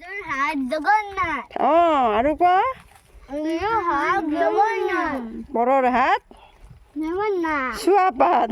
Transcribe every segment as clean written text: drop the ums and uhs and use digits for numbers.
Mother had Jagannath. আৰু কোৱা You have Jagannath. বৰৰ হাত Jagannath. চুৱাপাত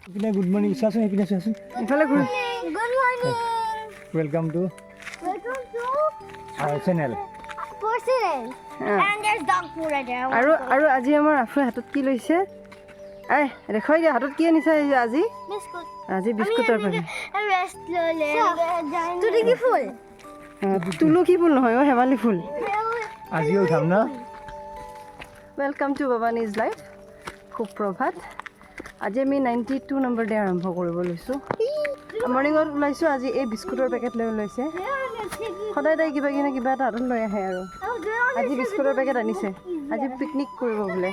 ইপিনে গুড মৰ্নিং চাচোন ইপিনে চাচোন ইফালে ঘূৰ Good morning. Welcome to Welcome to our channel Porcelain. And there's dog food right there. আৰু আজি আমাৰ আফুৱে হাতত কি লৈছে দেখুৱাই দিয়া হাতত কি আনিছে আজি Biscuit. আজি বিস্কুটৰ পেকেট Rest Tutti full. তুলসী ফুল নহয় হেমালি ফুল আজিও উঠাম ন ৱেলকাম টু বাবানীজ লাইফ সুপ্ৰভাত আজি আমি 92 নম্বৰ ডে আৰম্ভ কৰিব লৈছোঁ মৰ্ণিঙত ওলাইছোঁ আজি এই বিস্কুটৰ পেকেট লৈ ওলাইছে সদায় তাই কিবা কিনা কিবা এটা হাতত লৈ আহে আৰু আজি বিস্কুটৰ পেকেট আনিছে আজি পিকনিক কৰিব বোলে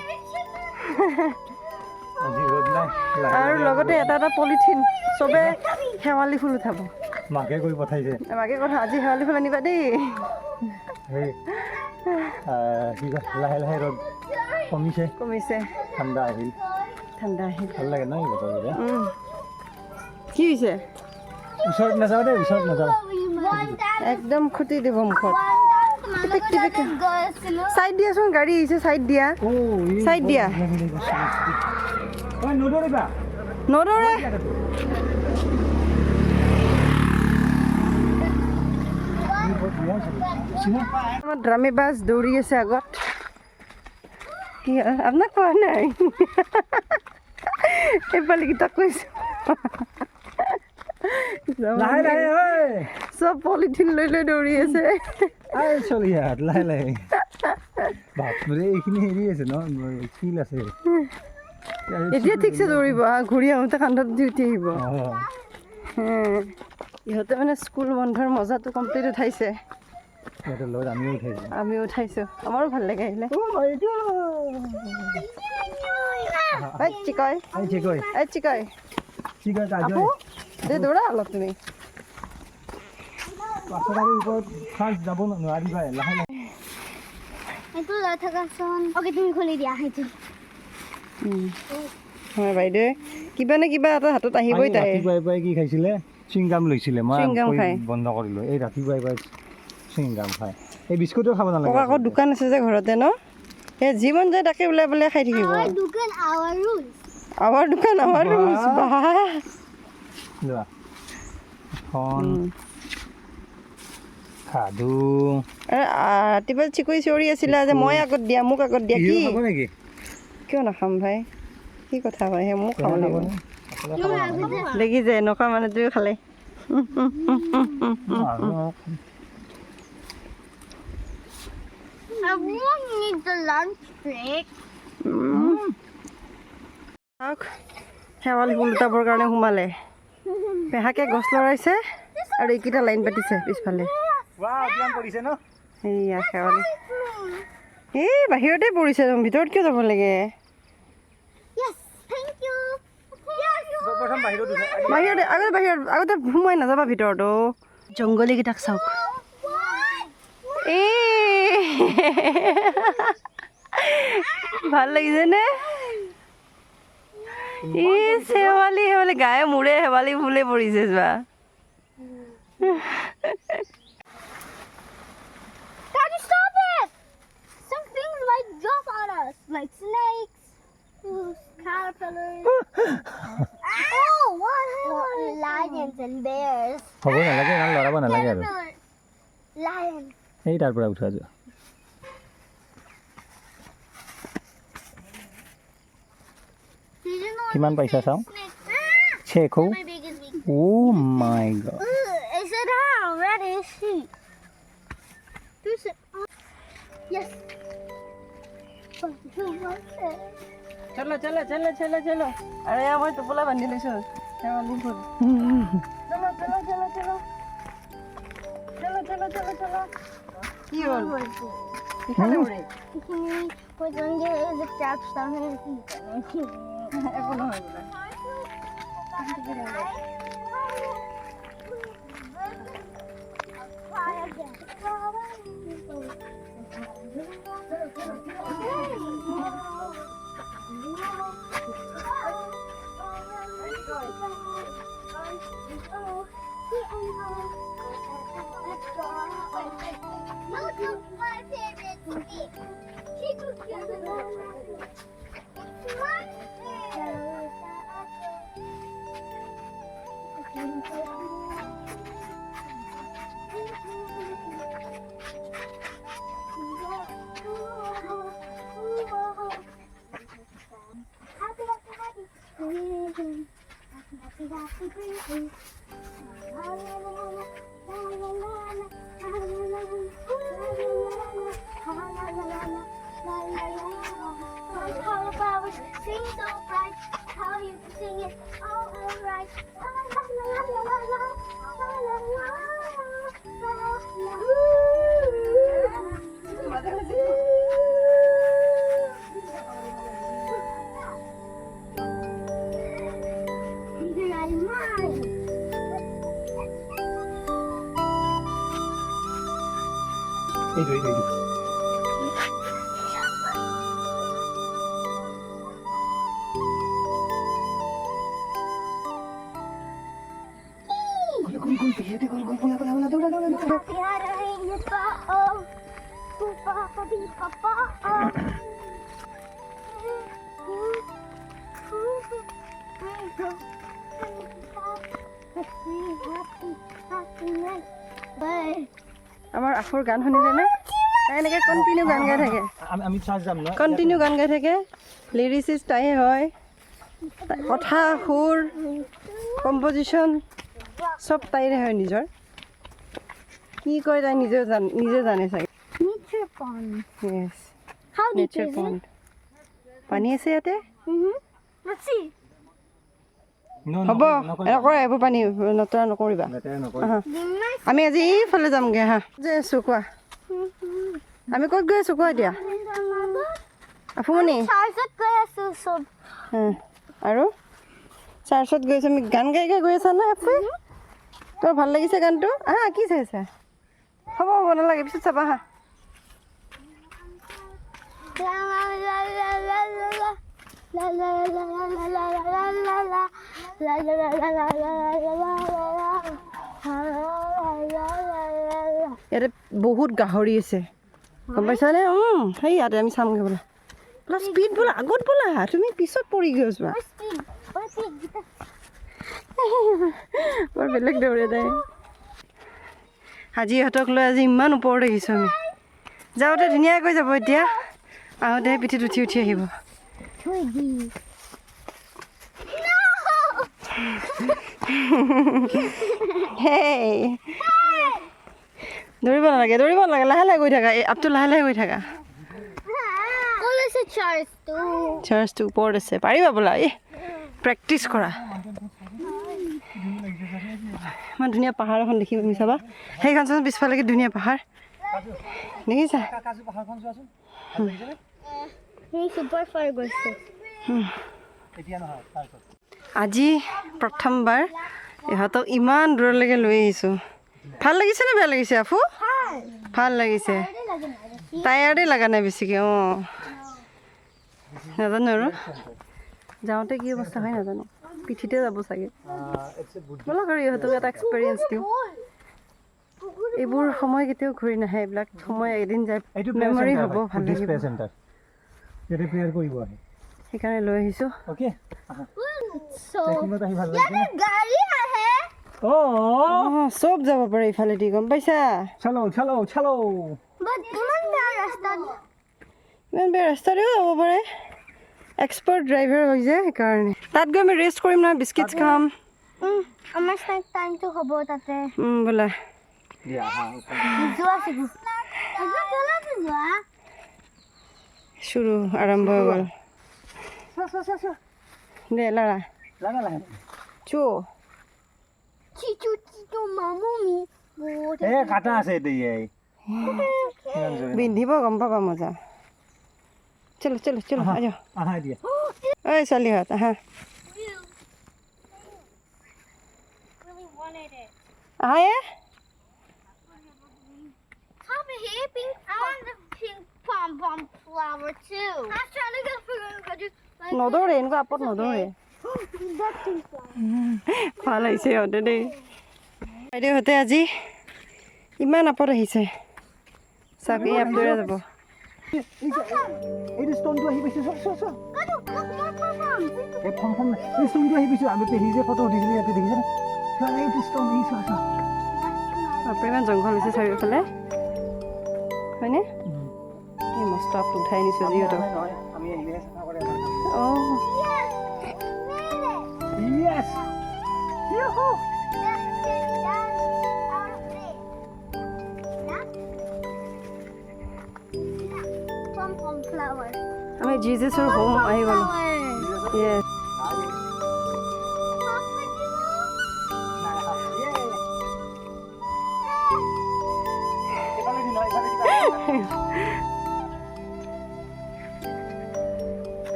আজি ৰ'দ নাই আৰু লগতে এটা এটা পলিথিন চবে শেৱালি ফুল উঠাব মাকে কৈ পঠাইছে মাকে কথা আজি শেৱালি ফুল আনিবা দেই সেই কি কয় লাহে লাহে ৰ'দ কমিছে ঠাণ্ডা আহিল ভাল লাগে ন এই বতৰকেইটা কি হৈছে ওচৰত নাযাওঁ দেই ওচৰত নাযাওঁ একদম খুটি দিব মুখত চাইড দিয়াচোন গাড়ী আহিছে চাইড দিয়া চাইড দিয়া নদৌৰিবা নদৌৰে আমাৰ ড্ৰামে বাছ দৌৰি আছে আগত কি আপোনাক কোৱা নাই এইফালেকেইটাক কৈছোঁ চব পলিথিন লৈ লৈ দৌৰি আছে চলি লাহে লাহে বাপৰে এইখিনি হেৰি আছে ন শিল আছে এতিয়া ঠিকছে দৌৰিব ঘূৰি আহোঁতে কান্ধত দি উঠি আহিব ইহঁতে মানে স্কুল বন্ধৰ মজাটো কমপ্লিট উঠাইছে আমি উঠাইছোঁ আমাৰো ভাল লাগে আহিলে দৌৰা অলপ তুমি যাব নোৱাৰিবা লাহে লাহে এইটো লৈ থাকাচোন অকে তুমি খুলি দিয়া সেইটো হয় বাইদেউ কিবা নে কিবা এটা হাতত আহিবই তাই ৰাতিপুৱাই কি খাইছিলে চুইংগাম লৈছিলে মই বন্ধ কৰিলোঁ এই ৰাতিপুৱাই চুইংগাম খায় এই বিস্কুটো খাব নালাগে আকৌ দোকান আছে যে ঘৰতে ন সেই যি মন যায় তাকে ওলাই পেলাই খাই থাকিব আমাৰ দোকান আমাৰ ৰুলছ লোৱা এখন খাদু ৰাতিপুৱা চিকুৰি চিঞৰি আছিলে যে মই আগত দিয়া মোক আগত দিয়া কি নেকি কিয় নাখাম ভাই কি কথা হয় সেই মোক খাব লাগিব দেখি যে এনেকুৱা মানে তুমিও খালে I won't need the lunch break. শেৱালি ফুল উঠাবৰ কাৰণে সোমালে পেহাকে গছ লৰাইছে আৰু এইকেইটা লাইন পাতিছে পিছফালে সেয়া শেৱালি এই বাহিৰতে পৰিছে ভিতৰত কিয় যাব লাগে বাহিৰতে আগতে সোমাই নাযাবা ভিতৰতো জংঘলীকেইটাক চাওক ভাল লাগিছে নে শেৱালি গায়ে মূৰে শেৱালি ফুলে পৰিছে যোৱা Daddy, stop it! Some things might drop on us, like snakes, caterpillars. Oh, what? Lions and bears. হ'ব নালাগে ইমান লৰাব নালাগে আৰু Lions. এই তাৰ পৰা উঠা যোৱা কিমান পাইছা চাওঁ চেক হও Oh my god. Is it how red is she? Yes. চলো চলো চলো চলো চলো আৰে মই টোপোলা বান্ধি লৈছোঁ শেৱালি ফুল চলো চলো চলো চলো চলো চলো চলো চলো কি হ'ল ইফালে উৰে We're going to get the straps down here. একো নহয় বোলে Try again. How about sing so bright? How you can sing it all right? La la la la la la la la la la la. এইটো আমাৰ আখৰ গান শুনিলে নে এনেকৈ কণ্টিনিউ গান গাই থাকে আমি চাৰ্জ যাম ন কণ্টিনিউ গান গাই থাকে লিৰিচিষ্ট তাই হয় কথা সুৰ কম্পজিশ্যন চব তাইৰে হয় নিজৰ কি কয় তাই নিজে জানে চাগে Nature pond. Yes. How deep Nature is pond. it? পানী আছে ইয়াতে Let's see. হ'ব নকৰা এইবোৰ পানী নতৰা নকৰিবা আমি আজি এইফালে যামগৈ হা যে আছোঁ কোৱা আমি ক'ত গৈ আছোঁ কোৱা এতিয়া আফুমণি আৰু চাৰ্চত গৈ আছোঁ আমি গান গাই গাই গৈ আছা ন এফে তোৰ ভাল লাগিছে গানটো আহা কি চাইছা হ'ব হ'ব নালাগে পিছত চাবা হা ইয়াতে বহুত গাহৰি আছে গম পাইছানে সেই ইয়াতে আমি চামগৈ বোলা বোলা স্পীড বোলা আগত বোলা তুমি পিছত পৰি গৈ যোৱা বৰ বেলেগ দৌৰে তাই আজি ইহঁতক লৈ আজি ইমান ওপৰত আহিছোঁ আমি যাওঁতে ধুনীয়াকৈ যাব এতিয়া আহোঁতে পিঠিত উঠি উঠি আহিব হেই দৌৰিব নালাগে লাহে লাহে গৈ থাকা এই আপটো লাহে লাহে গৈ থাকা চাৰ্জটো ওপৰত আছে পাৰিবা বোলা এই প্ৰেক্টিচ কৰা ইমান ধুনীয়া পাহাৰ এখন দেখিব আমি চাবা সেইখন চোন পিছফালেকে ধুনীয়া পাহাৰ দেখিছা আজি প্ৰথমবাৰ ইহঁতক ইমান দূৰলৈকে লৈ আহিছোঁ ভাল লাগিছে নে বেয়া লাগিছে আফু ভাল লাগিছে টায়াৰ্ডেই লগা নাই বেছিকৈ নাজানো আৰু যাওঁতে কি অৱস্থা হয় নাজানো পিঠিতে যাব চাগে ব'লক আৰু ইহঁতক এটা এক্সপেৰিয়েঞ্চ দিওঁ এইবোৰ সময় কেতিয়াও ঘূৰি নাহে এইবিলাক সময় এদিন যায় মেমৰি হ'ব ভাল লাগিব সেইকাৰণে লৈ আহিছোঁ চব যাব পাৰে ইফালেদি গম পাইছা ইমান বেয়া ৰাস্তাতেও যাব পাৰে এক্সপাৰ্ট ড্ৰাইভাৰ হৈ যায় সেইকাৰণে তাত গৈ আমি ৰেষ্ট কৰিম নহয় বিস্কিটছ খাম আমাৰ টাইমটো হ'ব তাতে বোলা শুৰু আৰম্ভ হৈ গ'ল দে লাৰা চু পিন্ধিব গম পাবা মজা চলো চলো চলো ঐ ছোৱালীহঁত আহা আহা এ নদৌৰে এনেকুৱা আপত নদৌৰে ভাল আহিছে সিহঁতে দেই বাইদেউহঁতে আজি ইমান আপত আহিছে চাওক এই আপটোৰে যাব এইটো ষ্টনটো আহি পাইছে এই ফৰ্ম এই ষ্টনটো আহি পাইছোঁ আমি পেহী যে ফটো উঠিছিলোঁ ইয়াতে দেখিছেনে এইটো ষ্টন আহিছোঁ বাপৰে ইমান জংঘল হৈছে চাৰিওফালে হয়নে এই মস্ত আপটো উঠাই আনিছোঁ যিহেতু অঁ Yoo-hoo! Pom-pom flower. আমি জিজাছৰ হোম আহি গ'লো য়েছ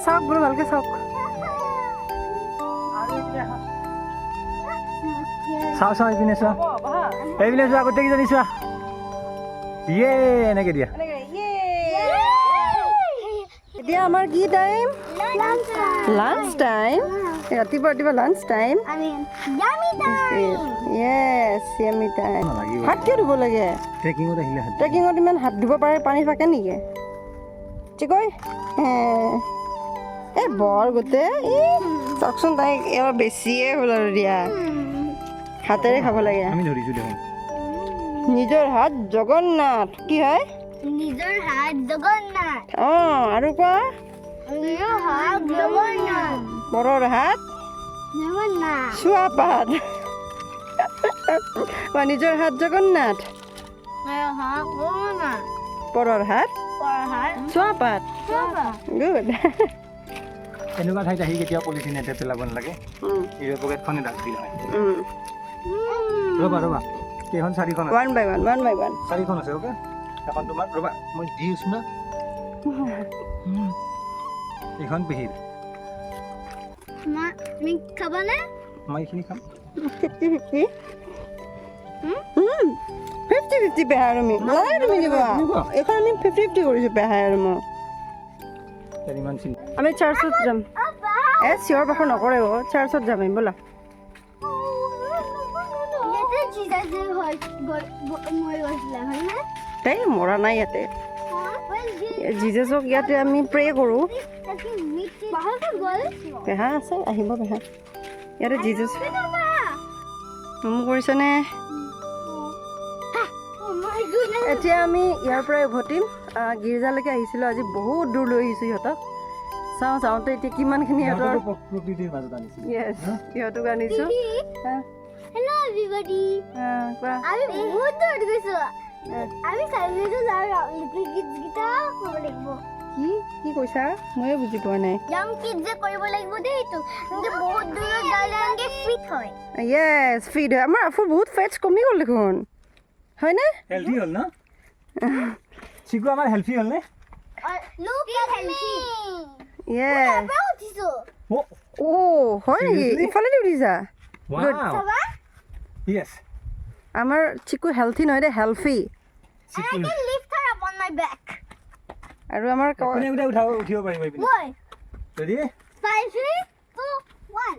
চাওক বোলো ভালকে চাওক চাওঁ চাওঁ এইপিনে চোৱা এইপিনে চোৱা গোটেইকেইজনী চোৱা ইয়ে এনেকৈ দিয়া এতিয়া আমাৰ কি টাইম লাঞ্চ টাইম ৰাতিপুৱা ৰাতিপুৱা লাঞ্চ টাইম য়েছ য়ামি টাইম হাত কিয় ধুব লাগে ট্ৰেকিঙত আহিলে ট্ৰেকিঙত ইমান হাত ধুব পাৰে পানী থাকে নেকি চিকৈ এই বৰ গোটেই চাওকচোন তাইক এবাৰ বেছিয়ে হ'ল আৰু দিয়া হাতেৰে খাব লাগে আমি ধৰিছোঁ দেখোন নিজৰ হাত জগন্নাথ কি হয় নিজৰ হাত জগন্নাথ অঁ আৰু কোৱা নিজৰ হাত জগন্নাথ বৰৰ হাত জগন্নাথ চুৱাপাত নিজৰ হাত জগন্নাথ নিজৰ হাত জগন্নাথ বৰৰ হাত হাত চুৱাপাত গুড এনেকুৱা ঠাইত আহি কেতিয়াও পলিথিন এতে পেলাব নালাগে এই পকেটখনে ডাষ্টবিন হয় ৰ'বা ৰ'বা কেইখন চাৰিখন আছে ওৱান বাই ওৱান চাৰিখন আছে অ'কে এখন তোমাৰ ৰ'বা মই দি আছোঁ না এইখন পেহীৰ তুমি খাবানে মই এইখিনি খাম 50-50 পেহাই আৰু নালাগে তুমি দিবা এইখন আমি 50-50 কৰিছোঁ পেহাই আৰু মই ইমান চিন আমি চাৰ্চত যাম চিঞৰ বাখৰ নকৰে চাৰ্চত যাম আমি ব'লা তাই মৰা নাই ইয়াতে জিজাছক ইয়াতে আমি প্ৰে কৰোঁ পেহা আছে আহিব পেহা ইয়াতে জিজাছ মোক কৰিছেনে এতিয়া আমি ইয়াৰ পৰাই উভতিম গীৰ্জালৈকে আহিছিলোঁ আজি বহুত দূৰ লৈ আহিছোঁ সিহঁতক যাওঁতে এতিয়া কিমানখিনি সিহঁতৰ প্ৰকৃতিৰ মাজত আনিছোঁ য়েছ সিহঁতক আনিছোঁ Hello everybody. আমি বহুত দূৰ গৈছোঁ আমি চাইছো গীতা কৰিব লাগিব কি কৈছা ময়ে বুজি পোৱা নাই ইয়াং কিডছ যে কৰিব লাগিব দেই এইটো কিন্তু বহুত দূৰত গ'লে আমি ফিট হয় য়েছ ফিট হয় আমাৰ আফুৰ বহুত ফেটছ কমি গ'ল দেখোন হয়নে হেল্থি হ'ল ন চিকু আমাৰ হেল্থি হ'ল নে লুক হেল্থি য়েছ উঠিছো হয় নেকি ইফালে উঠিছা ৱাও Yes. আমাৰ চিকু হেল্থি নহয় দে healthy I can lift her up on my back. আৰু আমাৰ কোনে উঠিব পাৰিব এইপিনে Boy. ৰেডি 5 3 2 1.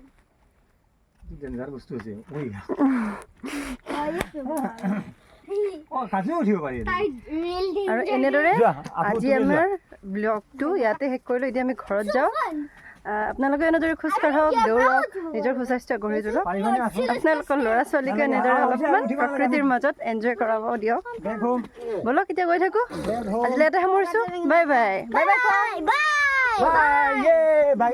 ডেঞ্জাৰ বস্তু আছে ওই কাজে উঠিব পাৰি আৰু এনেদৰে আজি আমাৰ ব্লগটো ইয়াতে শেষ কৰিলোঁ এতিয়া আমি ঘৰত যাওঁ আপোনালোকে এনেদৰে খোজ কাঢ়ক দৌৰক নিজৰ সুস্বাস্থ্য গঢ়ি তোলক আপোনালোকৰ ল'ৰা ছোৱালীকে এনেদৰে অলপমান প্ৰকৃতিৰ মাজত এনজয় কৰাব দিয়ক ব'লক এতিয়া গৈ থাকোঁ আজিলৈ এটা সামৰিছোঁ bye bye bye bye bye bye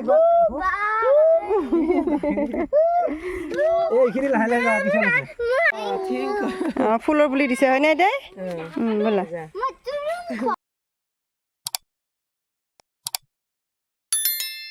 এইখিনি লাহে লাহে পিছত আছে ফুলৰ পুলি দিছে হয়নে এতিয়া ব'লা